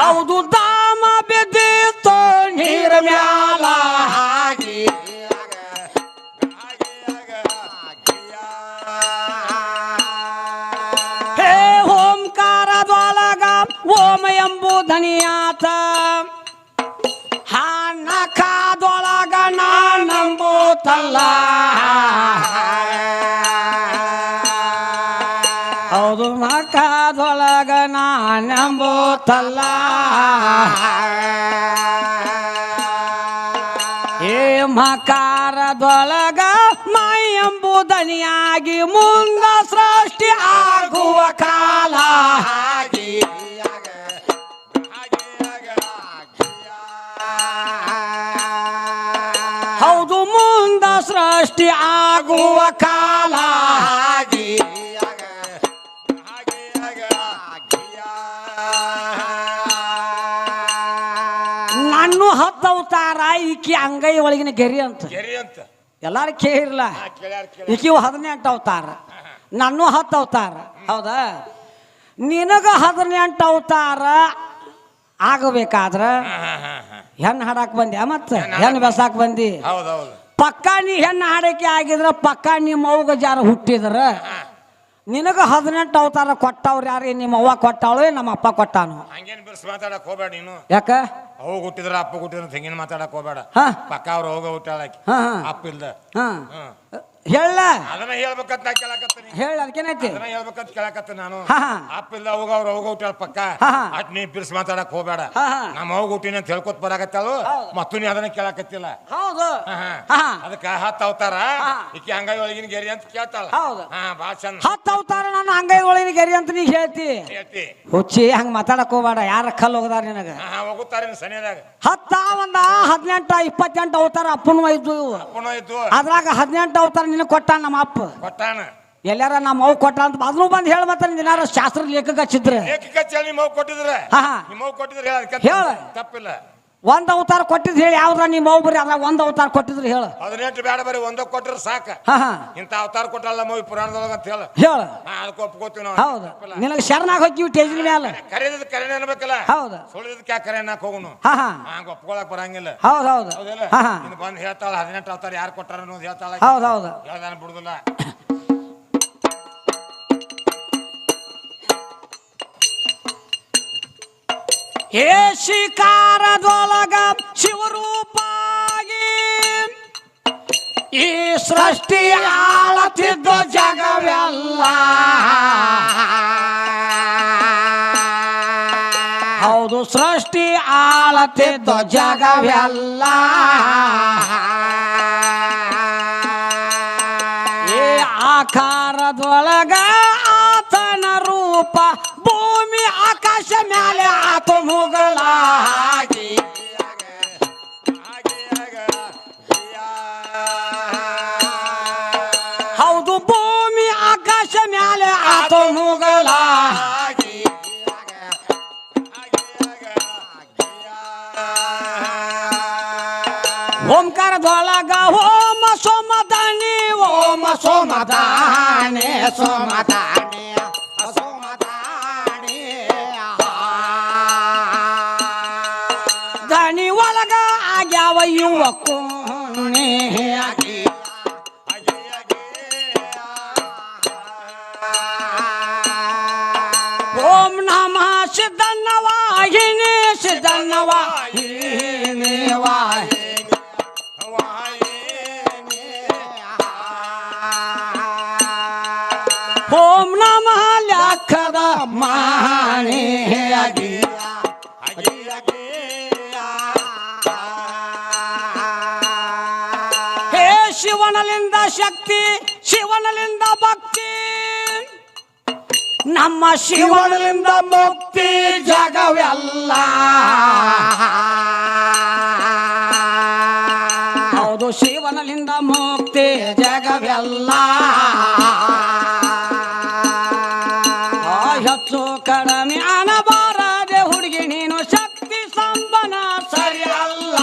ಹೌದು ದಾಮ ಬಿದ್ದಿತ್ತು ನೀರ ಮ್ಯಾಲ ಹಾಗೆ ಹೇ ಓಂಕಾರದೊಳಗ ಓಂ ಎಂಬುದನಿಯಾತ ನಖದೊಳಗ ನಂಬುತ್ತಲ್ಲ ಹೌದು ನಖದೊಳಗ ನಂಬುತ್ತಲ್ಲ ಏ ಮಕಾರದೊಳಗ ಮೈ ಎಂಬುದನಿಯಾಗಿ ಮುಂದ ಸೃಷ್ಟಿ ಆಗುವ ಕಾಲ ಹಾಗೆ ಹೌದು ಮುಂದ ಸೃಷ್ಟಿ ಆಗುವ ಕಾಲ ಹಾಗೆ ನಾನು 10 ಅವತಾರ ಈಕಿ ಅಂಗೈ ಒಳಗಿನ ಗೆರಿ ಅಂತ ಎಲ್ಲಾರು ಕೇಳಿರಲ್ಲ ಈಕಿ 18 ಅವತಾರ ನಾನು 10 ಅವತಾರ ಹೌದಾ ನಿನಗ 18 ಅವತಾರ ಆಗಬೇಕಾದ್ರ ಹೆಣ್ಣು ಹಾಡಾಕ್ ಬಂದಿ ಮತ್ತ ಹೆಣ್ಣು ಬೆಸಾಕ್ ಬಂದಿ ಪಕ್ಕ ನೀ ಹೆಣ್ಣು ಹಾಡಕ್ಕೆ ಆಗಿದ್ರ ಪಕ್ಕ ನಿಮ್ಮ ಅವ್ಗ ಜಾರ ಹುಟ್ಟಿದ್ರ ನಿನಗ 18 ಅವತಾರ ಕೊಟ್ಟವ್ರು ಯಾರು ನಿಮ್ಮ ಅವ್ವ ಕೊಟ್ಟವಳು ನಮ್ಮ ಅಪ್ಪ ಕೊಟ್ಟಾನು ಮಾತಾಡಕ್ ಹೋಗ್ಬೇಡ ನೀನು ಯಾಕ ಅವ್ ಹುಟ್ಟಿದ್ರ ಅಪ್ಪ ಹುಟ್ಟಿದ್ರ ತೆಂಗಿನ ಮಾತಾಡಕ್ ಹೋಗ್ಬೇಡ ಪಕ್ಕ ಅವ್ರು ಹೋಗ ಹುಟ್ಟಾಳಕಿ ಅಪ್ಪ ಇಲ್ದ ಹೇಳ ಅದನ್ನ ಹೇಳ್ಬೇಕಂತ ಕೇಳಕತ್ತೀನಿ ಹೇಳ ಅದಕ್ಕೇನೈತಿ ಅದನ್ನ ಹೇಳ್ಬೇಕಂತ ಕೇಳಕತ್ತ ನಾನು ಅಪ್ಪ ಇಲ್ದ ಅವಾಗ ಅವ್ರು ಹೋಗ ಹುಟ್ಟಾಳ ಪಕ್ಕ ಅಟ್ ನೀ ಬಿರ್ಸ್ ಮಾತಾಡಕ್ ಹೋಗ್ಬೇಡ ನಮ್ಮ ಹೋಗ ಹುಟ್ಟಿನ ಅಂತ ಹೇಳ್ಕೊತ್ ಬರಾಕತ್ತಾಳು ಮತ್ತು ನೀ ಅದನ್ನ ಕೇಳಕತ್ತಿಲ್ಲ ಹೌದು ಅದಕ್ಕ 10 ಅವತಾರ ಈಕಿ ಅಂಗೈ ಒಳಗಿನ ಗೆರಿ ಅಂತ ಕೇಳ್ತಾಳ ಬಾಳ ಚಂದ 10 ಅವತಾರ ನಾನು ಅಂಗೈ ಒಳಗಿನ ಗೆರಿ ಅಂತ ನೀ ಹೇಳ್ತಿ ಹುಚ್ಚಿ ಹಂಗ ಮಾತಾಡಕ್ ಹೋಗ್ಬೇಡ ಯಾರ ಕಲ್ ಹೋಗದಾರ ನಿನಗ ಹೋಗುತ್ತಾರೆ ಸನಿಯಾದಾಗ 18 28 ಅವತಾರ ಅಪ್ಪನೂ ಇದ್ದು ಅದ್ರಾಗ 18 ಅವತಾರ ನಿನಗೆ ಕೊಟ್ಟಾನ ನಮ್ಮ ಅಪ್ಪ ಕೊಟ್ಟಾನ ಎಲ್ಲಾರ ನಮ್ಮ ಮೌ ಕೊಟ್ಟ ಅಂತ ಅದನ್ನು ಬಂದು ಹೇಳ ಮತ್ತೆ ದಿನಾರ ಶಾಸ್ತ್ರ ಲೇಖಕ ಹಚ್ಚಿದ್ರೆ ನಿಮ್ಮ ಕೊಟ್ಟಿದ್ರೆ ಹೇಳ ತಪ್ಪಿಲ್ಲ ಒಂದ್ ಅವತಾರ ಕೊಟ್ಟಿದ್ ಹೇಳಿ ಯಾವ್ದ್ರ ನಿಮ್ಮ ಮೌ ಬರೀ ಅದ್ರಾಗ ಒಂದ್ ಅವತಾರ ಕೊಟ್ಟಿದ್ರು ಹೇಳ 18 ಬೇಡ ಬರೀ ಒಂದ ಕೊಟ್ಟಿದ್ರೆ ಸಾಕ ಇಂತ ಅವತಾರ ಕೊಟ್ಟಲ್ಲ ಮೂವಿ ಪುರಾಣದೊಳಗ ಅಂತ ಹೇಳ ಅದಕ್ಕೆ ಒಪ್ಕೋತೀವಿ ನಾವು ಹೌದು ನಿನಗೆ ಶರಣಾಗ ಹೋಗ್ತೀವಿ ಟೇಜಿನ ಮೇಲೆ ಕರೆಯದ ಕರೆನ ಅನ್ಬೇಕಲ್ಲ ಹೌದು ಸುಳಿದಕ್ಕೆ ಯಾಕೆ ಕರೆನಾಕ್ ಹೋಗುನು ಹಂಗ ಒಪ್ಕೊಳಕ್ ಬರಂಗಿಲ್ಲ ಹೌದು ಹೌದು ಇನ್ನು ಬಂದು ಹೇಳ್ತಾಳ 18 ಅವತಾರ ಯಾರು ಕೊಟ್ಟಾರ ಅನ್ನೋದು ಹೇಳ್ತಾಳ ಹೌದು ಹೌದು ಹೇಳ್ದಾನ ಬಿಡುದಿಲ್ಲ ಹೇ ಶಿಕಾರದೊಳಗ ಶಿವರೂಪಾಗಿ ಈ ಸೃಷ್ಟಿ ಆಳತಿದ್ದ ಜಗವೆಲ್ಲ ಹೌದು ಸೃಷ್ಟಿ ಆಳತಿದ್ದ ಜಗವೆಲ್ಲ ಈ ಆಕಾರದೊಳಗ ಆತನ ರೂಪ ಭೂಮಿ ಆಕಾಶ ಮ್ಯಾಲೆ ಆತ ಮುಗಳಾಗಿ ಹೌದು ಭೂಮಿ ಆಕಾಶ ಮ್ಯಾಲೆ ಆತ ಮುಗಳಾಗಿ ಓಂಕಾರದೊಳಗ ಓಮ ಸೋಮದಾನಿ ಓಮ ಸೋಮದಾನೆ ಸೋಮದಾನಿ ಸೋಮದಾನಿ ದನಿ ಒಳಗ ಆಗ್ಯಾವ ಯುವಕು ಓಂ ನಮಃ ಸಿದ್ಧನ್ನ ವಾಹಿನಿ ಸಿದ್ಧನ್ನ ವಾಹಿನಿ ವಾಹಿನಿ ಓಂ ನಮಃ ಲೆಕ್ಕದ ಮಾಣಿಯಾಗಿ ಹೇ ಶಿವನಲಿಂದ ಶಕ್ತಿ ಶಿವನಲಿಂದ ಭಕ್ತಿ ನಮ್ಮ ಶಿವನಲಿಂದ ಮುಕ್ತಿ ಜಗವೆಲ್ಲ ಹೌದು ಶಿವನಲಿಂದ ಮುಕ್ತಿ ಜಗವೆಲ್ಲ ಹೆಚ್ಚು ಕಡಿಮೆ ಅನಬಾರದೆ ಹುಡುಗಿ ನೀನು ಶಕ್ತಿ ಸಂಬನ ಸರಿ ಅಲ್ಲ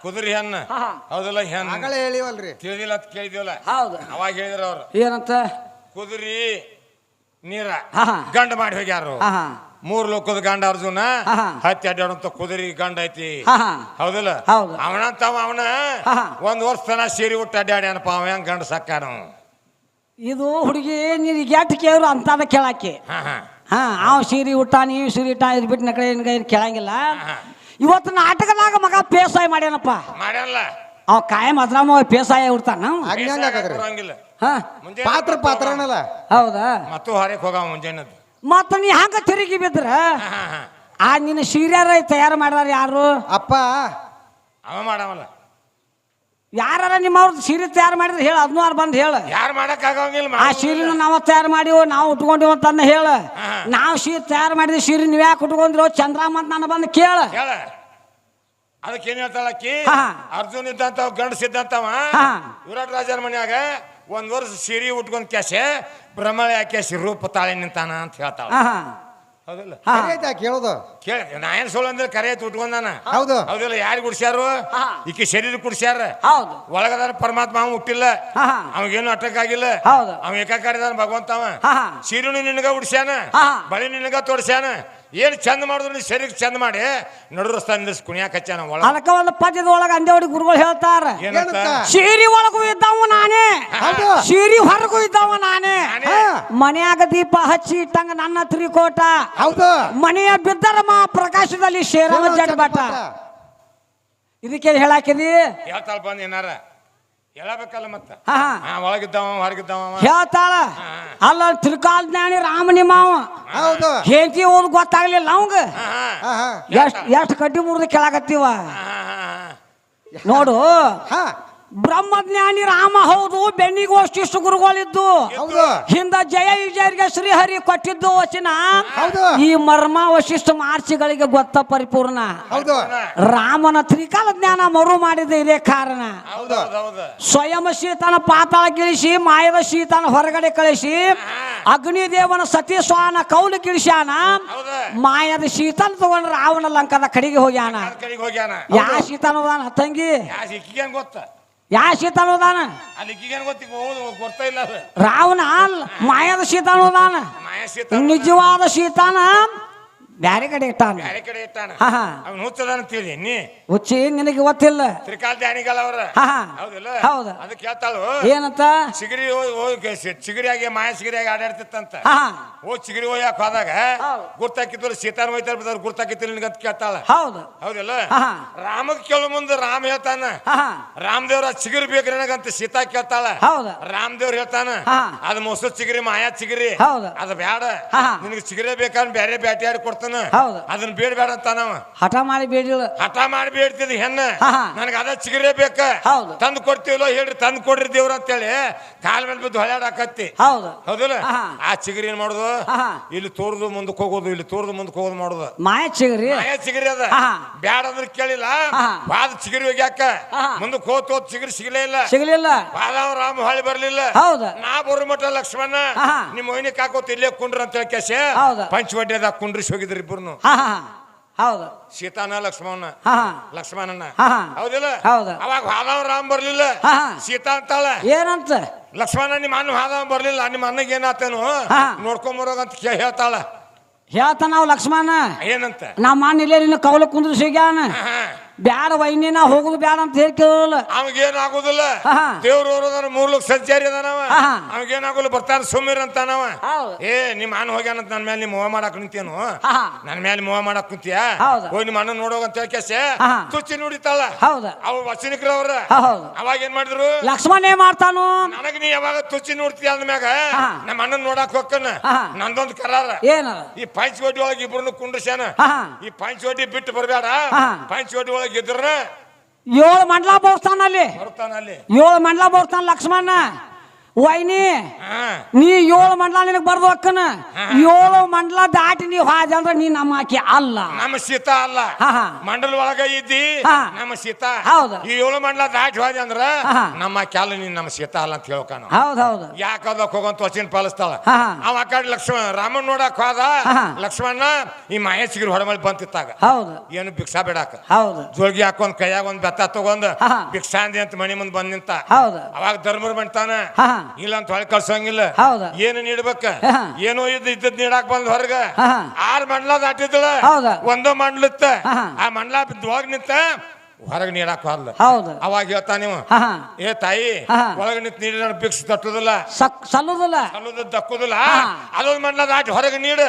ಕುದುರೆ ಹೆಣ್ಣ ಹೌದಲ್ಲ ಹೆಣ್ಣ ಹೇಳಿವಲ್ರಿ ತಿಳಿದಿಲ್ಲ ಅಂತ ಕೇಳಿದಿವಲ್ಲ ಹೌದು ಅವಾಗ ಹೇಳಿದ್ರ ಅವ್ರು ಏನಂತ ಕುದುರಿ ನೀರ ಗಂಡ ಮಾಡಿ ಹೋಗ್ಯಾರು 3 ಲೋಕದ ಗಂಡ ಅರ್ಜುನ ಹತ್ತಿ ಅಡ್ಡಾಡಂತ ಕುದುರೆ ಗಂಡ ಐತಿ ಹೌದಲ್ಲ ಅವನಂತವ ಅವನ 1 ವರ್ಷ ತನ ಸೀರೆ ಉಟ್ಟು ಅಡ್ಡಾಡ್ಯಾನಪ್ಪ ಅವ ಹೆಂಗ್ ಗಂಡ ಸಾಕಾನ ಇದು ಹುಡುಗಿ ನೀನು ಗ್ಯಾಟ್ ಕೇವ್ರು ಅಂತಾದ ಕೇಳಾಕಿ ಅವ ಸೀರೆ ಉಟ್ಟ ನೀವು ಸೀರೆ ಇಟ್ಟ ಇದು ಬಿಟ್ಟು ನಕಡೆ ಏನು ಕೇಳಂಗಿಲ್ಲ ಇವತ್ತು ನಾಟಕದಾಗ ಮಗ ಪೇಸಾಯ ಮಾಡ್ಯಾನಪ್ಪ ಮಾಡ್ಯಾನಲ್ಲ ಅವ ಕಾಯಂ ಅದ್ರಾಮ ಪೇಸಾಯ ಉಡ್ತಾನ ಪಾತ್ರ ಪಾತ್ರನಲ್ಲ ಹೌದಾ ಮತ್ತು ಹೊರಗೆ ಹೋಗ ಮುಂಜಾನೆ ಮತ್ತ ನೀ ಹಂಗ ತಿರುಗಿ ಬಿದ್ರ ಆ ನಿನ್ನ ಸೀರ್ಯಾರ ತಯಾರು ಮಾಡ್ಯಾರ ಯಾರು ಅಪ್ಪ ಅವ ಮಾಡವಲ್ಲ ಯಾರ ನಿಮ್ಮವ್ರದ್ದು ಸೀರೆ ತಯಾರು ಮಾಡಿದ್ರೆ ಹೇಳ ಅದನ್ನೂ ಅವ್ರು ಬಂದು ಹೇಳ ಯಾರು ಮಾಡಕ್ ಆಗಂಗಿಲ್ಲ ಆ ಸೀರೆನ ನಾವು ತಯಾರು ಮಾಡಿವು ನಾವು ಉಟ್ಕೊಂಡಿವ್ ಅಂತ ಹೇಳ ನಾವು ಸೀರೆ ತಯಾರು ಮಾಡಿದ್ವಿ ಸೀರೆ ನೀವ್ ಯಾಕೆ ಉಟ್ಕೊಂಡ್ರು ಚಂದ್ರಾಮ ಅಂತ ನಾನು ಬಂದು ಕೇಳ ಅದಕ್ಕೆ ಏನ್ ಹೇಳ್ತಾಳಕ್ಕಿ ಅರ್ಜುನ್ ಇದ್ದಂತ ಗಂಡಸಿದ್ದಂತವ ವಿರಾಟ್ ರಾಜನ ಮನ್ಯಾಗ 1 ವರ್ಷ ಸೀರೆ ಉಟ್ಕೊಂಡ್ ಕ್ಯಾಸೆ ಭ್ರಮಳೆ ಹಾಕ್ಯಾಸಿ ರೂಪ ತಾಳಿ ನಿಂತಾನ ಅಂತ ಹೇಳ್ತಾಳ ಹೌದಲ್ಲ ಕೇಳೋದು ಕೇಳಿ ನಾ ಏನ್ ಸುಳ್ಳು ಅಂದ್ರೆ ಕರೆ ಐತಿ ಉಟ್ಕೊಂಡಾನ ಹೌದು ಹೌದಲ್ಲ ಯಾರು ಕುಡ್ಸ್ಯಾರು ಈಕಿ ಶರೀರ ಕುಡ್ಸ್ಯಾರ ಒಳಗದಾರ ಪರಮಾತ್ಮ ಅವ ಹುಟ್ಟಿಲ್ಲ ಅವಾಗೇನು ಅಟಕ್ ಆಗಿಲ್ಲ ಅವ ಏಕಾಕಾರಿದಾನ ಭಗವಂತವ ಸೀರೆನು ನಿನಗ ಉಡ್ಸ್ಯಾನ ಬಳಿ ನಿನಗ ತೋಡ್ಸ್ಯಾನ ಏನ್ ಚಂದ ಮಾಡಿದ್ರು ನೀ ಶರೀರ ಚಂದ ಮಾಡಿ ನಡು ರಸ್ತಾ ನಿಂದಿಸ್ ಕುಣಿಯಾಕ ಹಚ್ಚಾನ ಅದಕ್ಕ ಒಂದು ಪದ್ಯದ ಒಳಗ ಅಂದೆ ಹುಡುಗಿ ಗುರುಗಳು ಹೇಳ್ತಾರ ಸೀರಿ ಒಳಗೂ ಇದ್ದವ ನಾನೇ ಸೀರಿ ಹೊರಗೂ ಇದ್ದವ ನಾನೇ ಮನೆಯಾಗ ದೀಪ ಹಚ್ಚಿ ಇಟ್ಟಂಗ ನನ್ನ ತ್ರಿಕೋಟ ಹೌದು ಮನೆಯ ಬಿದ್ದರಮ ಪ್ರಕಾಶದಲ್ಲಿ ಶೇರವ ಜಡ್ಬಟ ಇದಕ್ಕೆ ಹೇಳಾಕಿದಿ ಹೇಳ್ತಾಳ ಬಂದ್ ಏನಾರ ಹೇಳಬೇಕಲ್ಲ ಮತ್ತ ಒಳಗಿದ್ದವ ಹೊರಗಿದ್ದವ ಹೇಳ್ತಾಳ ಅಲ್ಲ ತ್ರಿಕಾಲ ಜ್ಞಾನಿ ರಾಮ ನಿಮ್ಮವ ಹೆಂಡತಿ ಓದ್ ಗೊತ್ತಾಗ್ಲಿಲ್ಲ ಅವಂಗ ಎಷ್ಟು ಕಡ್ಡಿ ಮುರಿದು ಕೇಳಾಕತ್ತೀವ ನೋಡು ಬ್ರಹ್ಮಜ್ಞಾನಿ ರಾಮ ಹೌದು ಬೆನ್ನಿಗೂ ಅಷ್ಟಿಷ್ಟು ಗುರುಗಳಿದ್ದು ಹಿಂದ ಜಯ ವಿಜಯರಿಗೆ ಶ್ರೀಹರಿ ಕೊಟ್ಟಿದ್ದು ವಚನ ಈ ಮರ್ಮ ವಶಿಷ್ಠ ಮಾರ್ಚಿಗಳಿಗೆ ಗೊತ್ತ ಪರಿಪೂರ್ಣ ರಾಮನ ತ್ರಿಕಾಲ ಜ್ಞಾನ ಮರು ಮಾಡಿದ ಇದೇ ಕಾರಣ ಸ್ವಯಂ ಶೀತನ ಪಾತಾಳ ಗಿಳಿಸಿ ಮಾಯದ ಶೀತನ ಹೊರಗಡೆ ಕಳಿಸಿ ಅಗ್ನಿದೇವನ ಸತೀಶ್ವಾನ ಕೌಲು ಕಿಳಿಸ್ಯಾನ ಮಾಯದ ಶೀತನ ತಗೊಂಡ ರಾವಣ ಲಂಕದ ಕಡೆಗೆ ಹೋಗ್ಯಾನ ಯಾ ಶೀತನ ತಂಗಿ ಯಾ ಶೀತಾನುದಾನ ರಾವಣ ಮಾಯದ ಶೀತಾನುದಾನ ನಿಜವಾದ ಶೀತಾನ ಬ್ಯಾರೆ ಕಡೆ ಇಟ್ಟಾನ ಹುಚ್ಚಿ ನಿನಗೆ ಗೊತ್ತಿಲ್ಲ ತ್ರಿಕಾಲ ಧ್ಯಾನಿಗಳವ್ರ ಹೌದಲ್ಲ ಅದಕ್ಕೆ ಹೇಳ್ತಾಳು ಏನಂತ ಚಿಗರಿಯಾಗಿ ಮಾಯ ಚಿಗರಿಯಾಗಿ ಆಡಾಡ್ತಿತ್ತಂತ ಚಿಗರಿ ಹೋಯಾಕ ಹೋದಾಗ ಗುರ್ತಾಕಿದ್ರು ಸೀತಾನ ಹೋಯ್ತಾರ ಗುರ್ತಾಕಿತ್ತು ನಿನಗಂತ ಕೇಳ್ತಾಳ ಹೌದಲ್ಲ ರಾಮಗ್ ಕೇಳೋ ಮುಂದೆ ರಾಮ ಹೇಳ್ತಾನ ರಾಮದೇವ್ರ ಚಿಗರಿ ಬೇಕ್ರಿ ನನಗಂತ ಸೀತಾ ಕೇಳ್ತಾಳ ರಾಮದೇವ್ರ ಹೇಳ್ತಾನ ಅದ್ ಮೊಸರು ಚಿಗರಿ ಮಾಯಾ ಚಿಗರಿ ಅದ್ ಬ್ಯಾಡ ನಿನಗೆ ಚಿಗರಿ ಬೇಕಾದ್ರೆ ಬೇರೆ ಬ್ಯಾಟಿ ಆಡಿ ಕೊಡ್ತಾನ ಅದನ್ನ ಬೇಡ ಬೇಡ ಅಂತ ನಾವ ಹಠ ಮಾಡಿ ಬೇಡಿಲ್ಲ ಹಠ ಮಾಡಿ ಬೇಡ್ತಿದ್ ಹೆಣ್ಣ ನನಗ ಅದ ಚಿಗರೇ ಬೇಕ ತಂದು ಕೊಡ್ತೀವಲ್ಲ ಹೇಳ್ರಿ ತಂದು ಕೊಡ್ರಿ ದೇವ್ರ ಅಂತೇಳಿ ಕಾಲ ಮೇಲೆ ಬಿದ್ದು ಹೊಳ್ಯಾಡಕತ್ತಿ ಹೌದಲ್ಲ ಆ ಚಿಗರಿ ಏನ್ ಮಾಡುದು ಇಲ್ಲಿ ತೋರ್ದು ಮುಂದಕ್ಕೆ ಹೋಗೋದು ಇಲ್ಲಿ ತೋರ್ದು ಮುಂದಕ್ಕೆ ಹೋಗೋದು ಮಾಡುದು ಮಾಯ ಚಿಗರಿ ಅದ ಬ್ಯಾಡ ಅಂದ್ರೆ ಕೇಳಿಲ್ಲ ಬಾದ ಚಿಗರಿ ಹೋಗ್ಯಾಕ ಮುಂದಕ್ಕೆ ಹೋತ್ ಚಿಗರಿ ಸಿಗ್ಲಿಲ್ಲ ಬಾದ ರಾಮ ಹೊಳಿ ಬರ್ಲಿಲ್ಲ ನಾ ಬರೋ ಮಟ್ಟ ಲಕ್ಷ್ಮಣ ನಿಮ್ ಮೊಯ್ನಿ ಕಾಕೋತ್ ಇಲ್ಲೇ ಕುಂಡ್ರ ಅಂತ ಕೇಶ ಪಂಚವಡ್ಡಿಯದಾಗ ಕುಂಡ್ರಿಸಿ ಹೋಗಿದ್ರಿ ಇಬ್ಬರು ಹೌದು ಸೀತಾನ ಲಕ್ಷ್ಮಣನ ಹೌದಿಲ್ಲ ಅವಾಗ ಹಾದವ ರಾಮ್ ಬರ್ಲಿಲ್ಲ ಸೀತಾ ಅಂತಾಳ ಏನಂತ ಲಕ್ಷ್ಮಣ ನಿಮ್ಮ ಅಣ್ಣ ಹಾದವ ಬರ್ಲಿಲ್ಲ ನಿಮ್ಮ ಅಣ್ಣಗೆ ಏನಾತೇನು ನೋಡ್ಕೊಂಬರೋಗಂತ ಹೇಳ್ತಾಳ ಹೇಳ್ತಾನ ನಾವು ಲಕ್ಷ್ಮಣ ಏನಂತ ನಮ್ಮ ಅಣ್ಣ ಇಲ್ಲೇ ನಿನ್ನ ಕೌಲ ಕುಂದ್ರಿಸಿ ಹೋಗ್ಯಾನ ಬ್ಯಾಡ ವೈನಿ ನಾ ಹೋಗುದು ಬ್ಯಾಡ ಅಂತ ಹೇಳ್ಕೇಳಲ್ಲ ಅವಾಗೇನ್ ಆಗುದಿಲ್ಲ ದೇವ್ರು 3 ಲಕ್ಷ ಸಂಚಾರಿ ಅದಾನವ ಅವಾಗೇನಾಗುಲ್ಲ ಬರ್ತಾನ ಸುಮ್ಮಿರ ಅಂತಾನವ ನಿಮ್ಮ ಅಣ್ಣ ಹೋಗ್ಯಾನಂತ ನನ್ನ ಮೇಲೆ ಮೋಹ ಮಾಡಾಕ್ ನಿಂತೇನು ನನ್ನ ಮೇಲೆ ಮೋಹ ಮಾಡಾಕ್ ಕುಂತೀಯ ಹೋಗಿ ನಿಮ್ಮ ಅಣ್ಣ ನೋಡೋಗ ಅಂತ ಹೇಳ್ಕೇಸೆ ತುಚ್ಚಿ ನುಡಿತಾಳ ಅವ ವಚನಿಕ್ರವ್ರ ಅವಾಗ ಏನ್ ಮಾಡಿದ್ರು ಲಕ್ಷ್ಮಣ ಏನ್ ಮಾಡ್ತಾನು ನನಗ್ ನೀ ಯಾವಾಗ ತುಚ್ಚಿ ನೋಡ್ತೀಯ ಅಂದ್ಮ್ಯಾಗ ನಮ್ಮ ಅಣ್ಣನ್ ನೋಡಾಕ್ ಹೋಗ್ಕನ ನಂದೊಂದು ಕರಾರ ಈ ಪಂಚವಟಿ ಒಳಗೆ ಇಬ್ರು ಕುಂಡ್ರಸ್ಯಾನ ಈ ಪಂಚವಟಿ ಬಿಟ್ಟು ಬರ್ಬೇಡ ಪಂಚವಟಿ ಒಳಗೆ ಇದ್ರ 7 ಮಂಡಲ ಬೋರ್ತಾನ ಅಲ್ಲಿ 7 ಮಂಡಲ ಬೋರ್ತಾನ ಲಕ್ಷ್ಮಣ ವೈನಿ ಹಾ ನೀ 7 ಮಂಡಲ ನಿನಗ್ ಬರ್ದು ಅಕ್ಕನ 7 ಮಂಡಲ ದಾಟಿ ನೀ ಹಾಜ ಅಂದ್ರ ನೀ ನಮ್ಮ ಆಕಿ ಅಲ್ಲ. ನಮ್ಮ ಸೀತಾ ಅಲ್ಲ, ಮಂಡಲ ಒಳಗ ಇದ್ದಿ ನಮ್ಮ ಸೀತಾ. ಹೌದು. ಈ 7 ಮಂಡಲ ದಾಟಿ ಹೋದೆ ಅಂದ್ರ ನಮ್ಮ ಕ್ಯಾಲ ನೀನ್ ನಮ್ಮ ಸೀತಾ ಅಲ್ಲ ಅಂತ ಹೇಳ್ಕಾನ. ಹೌದೌದು. ಯಾಕದಕ್ ಹೋಗಂತ ವಚನ ಪಾಲಿಸ್ತಾಳ. ಅವ ಆ ಕಡೆ ಲಕ್ಷ್ಮಣ ರಾಮನ್ ನೋಡಕ್ ಹೋದ. ಲಕ್ಷ್ಮಣ ಈ ಮಹೇಶ್ಗಿರಿ ಹೊಡಮಳಿ ಬಂತಿತ್ತಾಗ ಹೌದು ಏನು ಭಿಕ್ಷಾ ಬೇಡಾಕ ಹೌದು ಜೋಳ್ಗಿ ಹಾಕೊಂಡ್ ಕೈಯಾಗ ಒಂದ್ ಬೆತ್ತ ತಗೊಂಡ್ ಭಿಕ್ಷಾ ಅಂದಿ ಅಂತ ಮನಿ ಮುಂದ್ ಬಂದ್ ನಿಂತ. ಹೌದು. ಅವಾಗ ಧರ್ಮರು ಬಂತಾನ ಇಲ್ಲ ಅಂತ ಹೊಳೆ ಕಳ್ಸಂಗಿಲ್ಲ. ಹೌದು. ಏನು ನೀಡ್ಬೇಕ ಏನೋ ಇದ್ದದ್ ನೀಡಾಕ್ ಬಂದ್ ಹೊರಗ 6 ಮಂಡಲ ದಾಟಿದಳ. ಹೌದು. ಒಂದೋ ಮಂಡ್ಲತ್ತ ಆ ಮಂಡಲ ಒಳಗ್ ನಿಂತ ಹೊರಗೆ ನೀಡಾಕ್ ಹೋದ್ಲ. ಹೌದು. ಅವಾಗ ಹೇಳ್ತಾ ನೀವು ಏ ತಾಯಿ ಒಳಗ ನಿಂತ ನೀಡಿ ಭಿಕ್ಷ ತಟ್ಟುದಿಲ್ಲ ಸಲ್ಲುದಿಲ್ಲ ಸಲ್ಲುದ ದಕ್ಕುದಿಲ್ಲ. ಅದೊಂದು ಮಂಡಲ ದಾಟಿ ಹೊರಗೆ ನೀಡ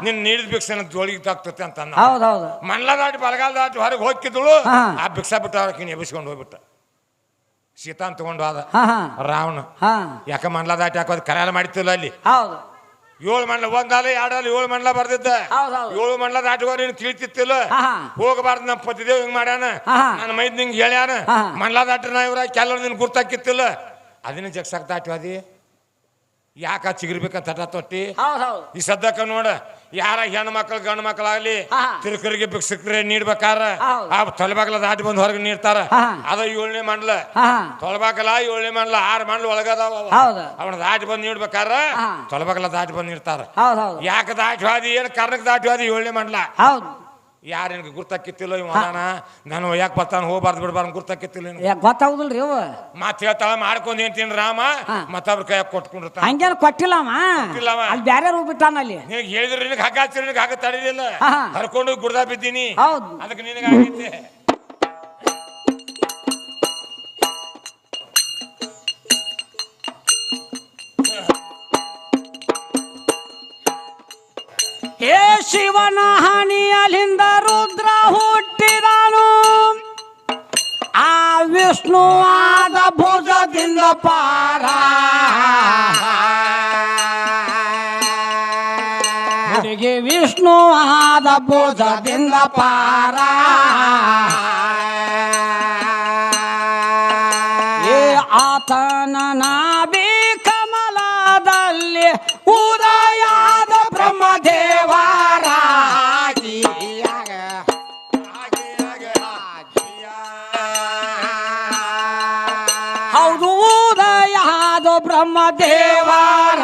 ನಿನ್ ನೀಡಿದ ಭಿಕ್ಷೆ ಜೋಳಿಗೆ ತಾಕ್ತತೆ ಅಂತ. ಹೌದೌದು. ಮಂಡಲ ದಾಟಿ ಬಲಗಾಲ ದಾಟಿ ಹೊರಗೆ ಹೋಗಿದ್ದಳು. ಆ ಭಿಕ್ಷಾ ಬಿಟ್ಟು ಅವ್ರಕಿನ್ ಎಬ್ಬಿಸ್ಕೊಂಡು ಹೋಗ್ಬಿಟ್ಟ. ಸೀತಾನ್ ತಗೊಂಡು ಹೋದ ರಾವಣ. ಯಾಕ ಮಂಡಲ ದಾಟಿ ಹಾಕೋದ್ ಕರಾರ ಮಾಡಿತಿಲ್ಲ ಅಲ್ಲಿ. ಹೌದು. 7 ಮಂಡಲ ಒಂದಾಲ 2 7 ಮಂಡಲ ಬರ್ದಿದ್ದ. 7 ಮಂಡಲ ದಾಟಿಗೋ ನೀನು ತಿಳಿತಿತ್ತಿಲ್ಲ. ಹೋಗಬಾರ್ದು ನಮ್ಮ ಪತಿದೇವ್ ಹಿಂಗ್ ಮಾಡ್ಯಾನ ನನ್ನ ಮೈದ್ ನಿಂಗೆ ಹೇಳ್ಯಾನ. ಮಂಡಲ ದಾಟಿನ ಇವ್ರ ಕೆಲವ್ರು ನಿನ್ ಗುರ್ತಾಕಿತ್ತಿಲ್ಲ. ಅದನ್ನ ಜಗ್ಸಾಕ್ ದಾಟಿ ಹೋದಿ. ಯಾಕ ಚಿಗಿರ್ಬೇಕಂತ ಹಠ ತೊಟ್ಟಿ. ಈ ಸದ್ಯಕ್ಕ ನೋಡ ಯಾರ ಹೆಣ್ಣು ಮಕ್ಳು ಗಂಡು ಮಕ್ಕಳಾಗ್ಲಿ ತಿರುಕರಿಗೆ ಭಿಕ್ಷಕ್ರೆ ನೀಡ್ಬೇಕಾರ ಆ ತೊಲಬಾಗಲ ದಾಟಿ ಬಂದ್ ಹೊರಗೆ ನೀಡ್ತಾರ. ಅದ 7ನೇ ಮಂಡಲ ತೊಲಬಾಗಲ 7ನೇ ಮಂಡಲ 6 ಮಂಡಲ ಒಳಗದಾವ. ಅವನ ದಾಟಿ ಬಂದ್ ನೀಡ್ಬೇಕಾರ ತೊಲಬಾಗಲ ದಾಟಿ ಬಂದ್ ನೀಡ್ತಾರ. ಯಾಕ ದಾಟಿ ಹೋದಿ ಏನ್ ಕಾರಣಕ್ಕೆ ದಾಟಿ ಹೋದಿ 7ನೇ ಮಂಡಲ. ಯಾರ ನಿನ್ಗೆ ಗುರ್ತಾಕಿತ್ತಿಲ್ಲ ಇವ್ ಅದಾನ ನಾನು ಯಾಕೆ ಬರ್ತಾನ ಹೋಗ್ಬಾರ್ದು ಬಿಡ್ಬಾರ್ದು ಗುರ್ತಾಕಿತ್ತಿಲ್ಲ. ಗೊತ್ತಾಗುದಿಲ್ರಿ ಅವ ಮತ್ ಹೇಳ್ತಾಳ ಮಾಡ್ಕೊಂಡ್ ಏನ್ ರಾಮ ಮತ್ತೊಬ್ರ ಕೈಯಾಗ ಕೊಟ್ಕೊಂಡಿರ್ತಾನ. ಹಂಗೇನು ಕೊಟ್ಟಿಲ್ಲವ ಅಲ್ಲಿ ಬ್ಯಾರೆ ರೂಪ ಬಿಟ್ಟಾನ ಅಲ್ಲಿ. ನಿನಗೆ ಹೇಳಿದ್ರೆ ನಿನಗೆ ಹಗ್ಗ ಹಚ್ಚಿರ ನಿನಗೆ ಹಗ್ಗ ತಡಿಲಿಲ್ಲ. ಹರ್ಕೊಂಡು ಗುಡ್ದ ಬಿದ್ದೀನಿ. ಅದಕ್ಕೆ ನಿನಗೆ ಆಗೈತೆ. ಹೇ ಶಿವನ ಹಾನಿಯಲಿಂದ ರುದ್ರ ಹುಟ್ಟಿದನು. ಆ ವಿಷ್ಣುವಾದ ಭುಜದಿಂದ ಪಾರ ಹುಡುಗಿ ವಿಷ್ಣುವಾದ ಭುಜದಿಂದ ಪಾರ. ಏ ಆತನ ನಾಭಿ ಕಮಲದಲ್ಲಿ ಉದಯಾದ ಬ್ರಹ್ಮದೇವರಾಗಿ. ಹೌದು ಉದಯಾದ ಬ್ರಹ್ಮದೇವರಾಗಿ.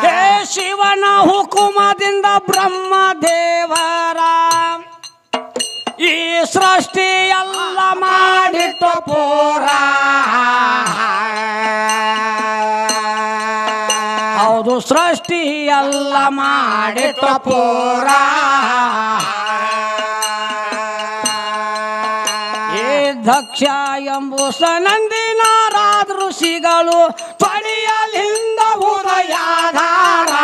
ಹೇ ಶಿವನ ಹುಕುಮದಿಂದ ಬ್ರಹ್ಮದೇವರ ಈ ಸೃಷ್ಟಿ ಎಲ್ಲ ಮಾಡಿಟ್ಟು ಪೂರ. ಹೌದು ಸೃಷ್ಟಿ ಎಲ್ಲ ಮಾಡಿಟ್ಟು ಪೂರ. ಏ ದಕ್ಷ ಎಂಬುಸ ನಂದಿನಾರಾದ ಋಷಿಗಳು ಪಡೆಯಲಿಂದ ಉದಯಾಧಾರಾಗಿ.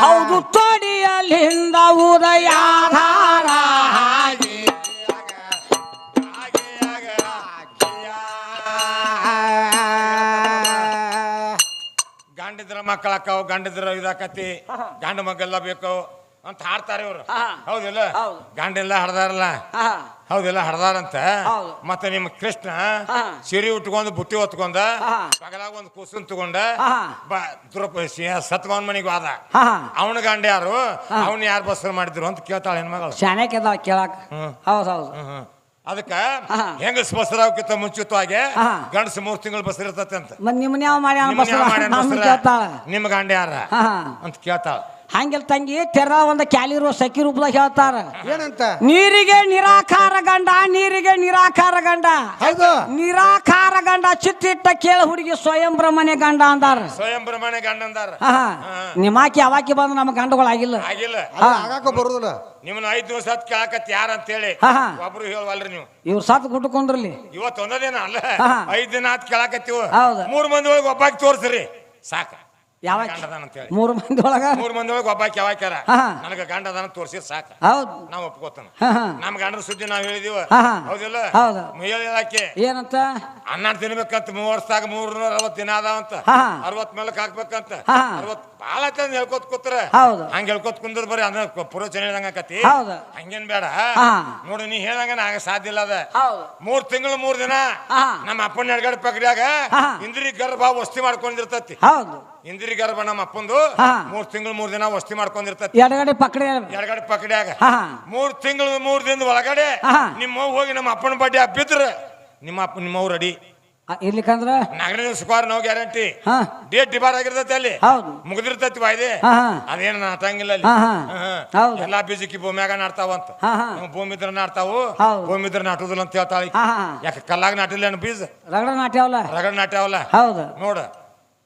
ಹೌದು ತೊಡಿಯಲಿಂದ ಉದಯಾಧಾರಾಗಿ. ಗಂಡಿದ್ರ ಮಕ್ಕಳಕ್ಕಾವ್ ಗಂಡಿದ್ರ ಇದಾಕತಿ ಗಂಡ ಮಗಲ್ಲ ಬೇಕು ಅಂತ ಹಾಡ್ತಾರೆ ಇವ್ರು. ಹೌದಿಲ್ಲ ಗಂಡೆಲ್ಲ ಹಡ್ದಾರಲ್ಲ ಹೌದಿಲ್ಲ ಹಡ್ದಾರಂತ. ಮತ್ತೆ ನಿಮ್ಮ ಕೃಷ್ಣ ಸಿರಿ ಉಟ್ಕೊಂಡ್ ಬುಟ್ಟಿ ಹೊತ್ಕೊಂಡ ಪಗಲಾಗ ಒಂದು ಕುಸುನ್ ತಗೊಂಡ ಸತ್ಗವನ್ ಮನಿಗೆ ಹೋದ. ಅವನ ಗಂಡ ಯಾರು ಅವನ್ ಯಾರು ಬಸ್ಸರ್ ಮಾಡಿದ್ರು ಅಂತ ಕೇಳ್ತಾಳ ಹೆಣ್ಮಗಳು. ಶಾನೆ ಕೇಳಾಕ. ಹೌದೌದು. ಅದಕ್ಕ ಹೆಂಗಸ್ ಬಸರಾವಕ್ಕಿಂತ ಮುಂಚಿತವಾಗಿ ಗಂಡಸ 3 ತಿಂಗಳು ಬಸರ್ ಇರ್ತತೆ ಅಂತ. ನಿಮ್ಮನ್ನ ಯಾವ ಮಾಡಿ ನಿಮ್ಮ ಗಂಡ ಯಾರ ಅಂತ ಕೇಳ್ತಾಳ. ಹಂಗೆಲ್ ತಂಗಿ ತೆರ ಒಂದು ಕ್ಯಾಲಿರೋ ಸಖಿ ರೂಪದಾಗ ಹೇಳ್ತಾರ ಏನಂತ. ನೀರಿಗೆ ನಿರಾಕಾರ ಗಂಡ ನೀರಿಗೆ ನಿರಾಕಾರ ಗಂಡ. ನಿರಾಕಾರ ಗಂಡ ಚಿತ್ತಿಟ್ಟ ಕೇಳ ಹುಡುಗಿ ಸ್ವಯಂ ಬ್ರಹ್ಮಣ್ಯ ಗಂಡ ಅಂದಾರ. ಸ್ವಯಂ ಬ್ರಹ್ಮಣ್ಯ ಗಂಡ ಅಂದಾರ. ನಿಮಾಕಿ ಅವಾಕಿ ಬಂದು ನಮ್ಮ ಗಂಡುಗಳಾಗಿಲ್ಲ ಆಗಿಲ್ಲ ಆಗಾಕ ಬರುದಿಲ್ಲ. ನಿಮ್ಮನ್ನ 5 ದಿವಸ ಕೇಳಕತ್ ಯಾರ ಅಂತ ಹೇಳಿ ಒಬ್ರು ಹೇಳವಲ್ರಿ ನೀವು. ಇವ್ರು ಸತ್ ಗುಡ್ಕೊಂಡ್ರಲ್ಲಿ ಇವತ್ತು ಒಂದೇ ದಿನ ಅಲ್ಲ 5 ದಿನ ಆತ್ ಕೇಳಕತ್ತೀವ. 3 ಮಂದಿ ಒಳಗೆ ಒಬ್ಬಾಕಿ ತೋರ್ಸ್ರಿ ಸಾಕ. ಯಾವ ಗಂಡ ಅದಾನ ಅಂತ ಹೇಳಿ 3 ಮಂದಿ ಒಳಗ 3 ಮಂದಿ ಒಳಗೆ ಒಬ್ಬಾಕಿ ಯಾವಾಕ್ಯಾರ ಹಾ. ನನಗ ಗಂಡ ಅದಾನ ತೋರ್ಸಿ ಸಾಕ ಹೌದು ನಾವ್ ಒಪ್ಕೋತಾನ ಹಾ ಹಾ ನಮ್ ಗಂಡನ ಸುದ್ದಿ ನಾವ್ ಹೇಳಿದೀವ ಹಾ, ಹಾ. ಹೌದಿಲ್ಲ ಹೌದು. ಹೇಳಾಕೆ ಏನಂತ ಅನ್ನ ತಿನ್ಬೇಕಂತ 3 ವರ್ಷದಾಗ 360 ದಿನ ಅದಾವಂತ ಹಾ. 60 ಮೇಲಕ್ ಹಾಕ್ಬೇಕಂತ ಹಾ. 60 ಬಾಳ ಅಂತ ಹೇಳ್ಕೊತ ಕೂತ್ರ ಹೌದು ಹಂಗ ಹೇಳ್ಕೊತ ಕುಂದ್ರ ಬರೀ ಅದ ಪುರೋಚನೆ ಹೇಳ್ದಂಗ ಆಕತಿ ಹೌದು ಹಂಗೇನ್ ಬೇಡ ಹಾ. ನೋಡು ನೀ ಹೇಳ್ದಂಗ ನಾಗ ಸಾಧ್ಯ ಇಲ್ಲ ಅದ ಹೌದು 3 ತಿಂಗಳು 3 ದಿನ ಹಾ. ನಮ್ಮ ಅಪ್ಪನ ಎಡಗಡೆ ಪಕಡ್ಯಾಗ ಹಾ. ಇಂದ್ರಿ ಗರ್ಭ ವಸ್ತಿ ಮಾಡ್ಕೊಂಡಿರ್ತತಿ ಹೌದು ಇಂದ್ರಿ ಗರ್ಭ ನಮ್ಮ ಅಪ್ಪಂದು ಹಾ. 3 ತಿಂಗಳು 3 ದಿನ ವಸ್ತಿ ಮಾಡ್ಕೊಂಡಿರ್ತತಿ ಎಡಗಡೆ ಪಕಡೆ ಎಡಗಡೆ ಪಕಡ್ಯಾಗ ಹಾ 3 ತಿಂಗಳು 3 ದಿನದ ಒಳಗಡೆ ಹಾ. ನಿಮ್ಮ ಹೋಗಿ ನಮ್ಮ ಅಪ್ಪನ ಬಡ್ಡಿ ಬಿದ್ರ ನಿಮ್ಮವ್ ರೆಡಿ ಇರ್ಲಿಕ್ಕಂದ್ರ ನಗರ ಸ್ಕ್ವಾರ್ ನೋ ಗ್ಯಾರಂಟಿ ಹಾ ಡೇಟ್ ಡಿಬಾರ್ ಆಗಿರ್ತೈತಿ ಅಲ್ಲಿ ಹೌದು ಮುಗಿದಿರ್ತೈತಿ ವಾಯ್ದೆ ಹಾ ಹಾ ಅದೇನ ನಾಟಂಗಿಲ್ಲ ಅಲ್ಲಿ ಹಾ, ಹಾ. ಹೌದು. ಎಲ್ಲಾ ಬೀಜಕ್ಕೆ ಭೂಮ್ಯಾಗ ನಾಡ್ತಾವಂತ ಹಾ ಹಾ ಭೂಮಿ ಇದ್ರ ನಾಡ್ತಾವು ಹೌದು. ಭೂಮಿ ಇದ್ರ ನಾಟುದಿಲ್ಲ ಅಂತ ಹೇಳ್ತಾಳಿ ಹಾ ಹಾ ಯಾಕೆ ಕಲ್ಲಾಗ ನಾಟಿಲ್ಲ ಏನು ಬೀಜ ರಗಡ ನಾಟ್ಯಾವಲ್ಲ ರಗಡ್ ನಾಟ್ಯಾವಲ್ಲ ಹೌದು ನೋಡ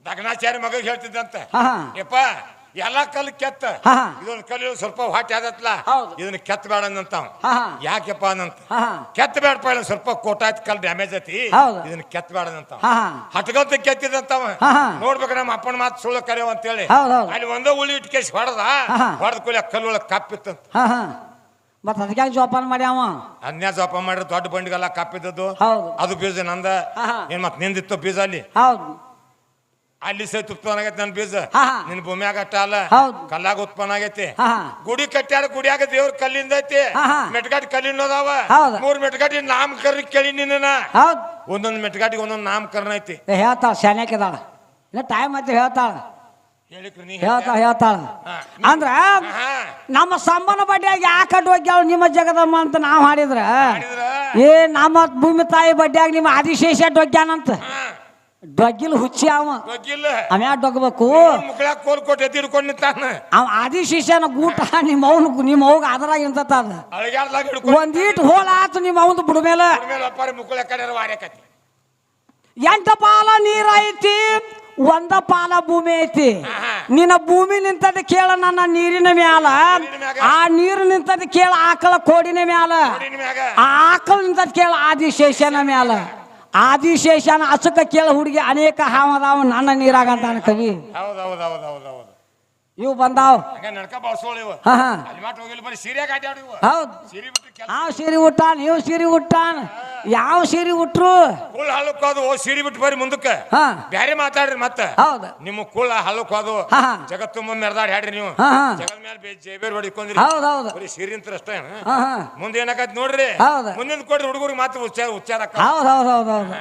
ದಗನಾಚಾರ್ಯ ಮಗ ಹೇಳ್ತಿದ್ದಂತ ಹಾ ಹಾ ಯಪ್ಪ ಎಲ್ಲಾ ಕಲ್ಲು ಕೆತ್ತ ಹಾ ಹಾ ಇದೊಂದು ಕಲ್ಲು ಸ್ವಲ್ಪ ಹೊಟ್ಟೆ ಆದತ್ಲ ಹೌದು. ಇದನ್ನ ಕೆತ್ತ ಬೇಡ ಅಂತಾವ ಹಾ ಹಾ ಯಾಕೆಪ್ಪ ಅನ್ನಂತ ಹಾ ಹಾ ಕೆತ್ತ ಬೇಡಪ್ಪ ಇಲ್ಲ ಸ್ವಲ್ಪ ಕೋಟಾಯ್ತು ಕಲ್ ಡ್ಯಾಮೇಜ್ ಐತಿ ಹೌದು. ಇದನ್ನ ಕೆತ್ತ ಬೇಡ ಅಂತಾವ ಹಾ ಹಾ ಹಟ್ಕೊಂತ ಕೆತ್ತಿದಂತಾವ ಹಾ ಹಾ ನೋಡ್ಬೇಕು ನಮ್ಮ ಅಪ್ಪನ ಮಾತು ಸುಳ್ಳು ಕರೆಯವ ಅಂತೇಳಿ ಹೌದು ಹೌದು ಅಲ್ಲಿ ಒಂದೇ ಉಳಿ ಇಟ್ಟು ಕೇಸ್ ಹೊಡೆದ ಹಾ. ಹೊಡೆದ ಕೂಲಿ ಕಲ್ಲು ಒಳಗೆ ಕಪ್ಪಿತ್ತಂತ ಹಾ ಹಾ ಮತ್ತ ಅದಕ್ಕೆ ಜೋಪಾನ ಮಾಡ್ಯಾವ ಅನ್ಯ ಜೋಪ ಮಾಡಿದ್ರೆ ದೊಡ್ಡ ಬಂಡಿಗೆಲ್ಲ ಕಪ್ಪಿದ್ದದ್ದು ಹೌದು ಅದು ಬೀಜ ನಂದ ಹಾ ಹಾ ಏನ್ ಮತ್ ನಿಂದಿತ್ತು ಬೀಜ ಅಲ್ಲಿ ಹೌದು ಅಲ್ಲಿ ಸಹಿತ ಉತ್ಪನ್ನ ಆಗೈತೆ ನನ್ನ ಬೀಜ ಹಾ ಹಾ ನಿನ್ ಭೂಮಿಯಾಗ ಅಟ್ಟ ಅಲ್ಲ ಹೌದು ಕಲ್ಲಾಗ ಉತ್ಪನ್ನ ಆಗೈತಿ ಹಾ ಹಾ ಗುಡಿ ಕಟ್ಟ್ಯಾರ ಗುಡಿಯಾಗ ದೇವ್ರ ಕಲ್ಲಿಂದ ಐತಿ ಹಾ, ಹಾ. ಮೆಟ್ಗಾಟಿ ಕಲ್ಲಿನದಾವ ಹೌದು. 3 ಮೆಟ್ಗಾಟಿ ನಾಮಕರಣ ಕೇಳಿ ನಿನ್ನ ಹೌದು ಒಂದೊಂದು ಮೆಟ್ಗಾಟಿಗೆ ಒಂದೊಂದು ನಾಮಕರಣ ಐತಿ ಹೇಳ್ತಾಳ ಶಾನ್ಯಾಕಿದಾಳ ಇನ್ನ ಟೈಮ್ ಐತಿ ಹೇಳ್ತಾಳ ಹೇಳಿಕ್ರಿ ನೀ ಹೇಳ್ತಾಳ ಹಾ. ಅಂದ್ರ ಹಾ. ನಮ್ಮ ಸಂಬಂಧ ಬಡ್ಡಿಯಾಗ ಯಾಕೆ ಹೋಗ್ಯಾವ ನಿಮ್ಮ ಜಗದಮ್ಮ ಅಂತ ನಾವ್ ಹಾಡಿದ್ರ ಮಾಡಿದ್ರ ಏ ನಮ್ಮ ಭೂಮಿ ತಾಯಿ ಬಡ್ಡಿಯಾಗ ನಿಮ್ಮ ಆದಿಶೇಷ ಡೊಗ್ಯಾನಂತ ಡೊಗ್ಗಿಲ್ ಹುಚ್ಚಿ ಅವ ಗೊತ್ತಿಲ್ಲ ಅವ್ಯಾ ಡೊಗ್ಬೇಕು ಮುಕ್ಕಳಾಗ ಕೋಲ್ ಕೊಟ್ಟು ಎದ್ದು ಹಿಡ್ಕೊಂಡು ನಿಂತಾನ ಅವ ಆದಿಶೇಷನ ಗೂಟ ನಿಮ್ಮ ಅವ್ಗ ಅದ್ರಾಗ ಇಂತದ ಅಳಗ್ಯಾಡ್ದಾಗ ಹಿಡ್ಕೊಂಡು ಒಂದೀಟ್ ಹೋಳ ಆತು ನಿಮ್ಮ ಅವನು ಬಿಡ ಮೇಲೆ ಮೇಲೆ ಅಪ್ಪಾರಿ ಮುಕ್ಕಳ ಕಡೆ ವಾರ್ಯಾಕತಿ 8 ಪಾಲ ನೀರ್ ಐತಿ 1 ಪಾಲ ಭೂಮಿ ಐತಿ ಹಾ. ನಿನ್ನ ಭೂಮಿ ನಿಂತದ ಕೇಳ ನನ್ನ ನೀರಿನ ಮ್ಯಾಲ ಮ್ಯಾಗ. ಆ ನೀರು ನಿಂತದ ಕೇಳ ಆಕಳ ಕೋಡಿನ ಮ್ಯಾಲ ನೋಡಿನ ಮ್ಯಾಗ ಆ ಆಕಳ ನಿಂತದ ಕೇಳ ಆದಿಶೇಷನ ಮ್ಯಾಲ ಆದಿಶೇಷನ ಅಸಕ ಕೇಳ ಹುಡುಗಿ ಅನೇಕ ಹಾವದಾವ ನನ್ನ ನೀರಾಗಂತಾನ ಕವಿ ಹೌದ್ ಹೌದ್ ಹೌದ್ ಹೌದ್ ಹೌದು ಇವು ಬಂದಾವ್ ಹಂಗ ನಡ್ಕ ಬಳಸೋಳು ಇವ ಹಾ ಹಾ ಅಲ್ಲಿ ಮಾಟ ಹೋಗಿಲ್ಲ ಬರೀ ಸೀರೆಯಾಗ ಆಟಾಡಿ ಇವ ಹೌದು ಸೀರೆ ಬಿಟ್ಟು ಕೆಲ ಯಾವ ಸೀರೆ ಉಟ್ಟಾನ ಇವ್ ಸೀರೆ ಉಟ್ಟಾನ ಯಾವ ಸೀರೆ ಉಟ್ರು ಕುಳ್ಳ ಹಳ್ಳಕ್ ಹೋದು ಸೀರೆ ಬಿಟ್ಟು ಬರೀ ಮುಂದಕ್ಕೆ ಹಾ ಬ್ಯಾರೆ ಮಾತಾಡ್ರಿ ಮತ್ತ ಹೌದ ನಿಮ್ಮ ಕುಳ್ಳ ಹಳ್ಳಕ್ ಹೋದು ಹಾ ಹಾ ಜಗತ್ತು ಮೆರೆದಾಡಿ ಹಾಡ್ರಿ ನೀವು ಹಾ ಹಾ ಜಗದ ಮೇಲೆ ಜೇಬೇರ್ ಹೊಡಿಕೊಂಡ್ರಿ ಹೌದ್ ಹೌದು ಬರೀ ಸೀರೆ ಅಂತ ಅಷ್ಟೇ ಹಾ ಹಾ ಮುಂದೆ ಏನಾಕತ್ ನೋಡ್ರಿ ಹೌದ ಮುಂದಿನ ಕೊಡ್ರಿ ಹುಡುಗರಿಗೆ ಮಾತು ಉಚ್ಚಾರ ಹೌದ್ ಹೌದ್ ಹೌದ್ ಹೌದು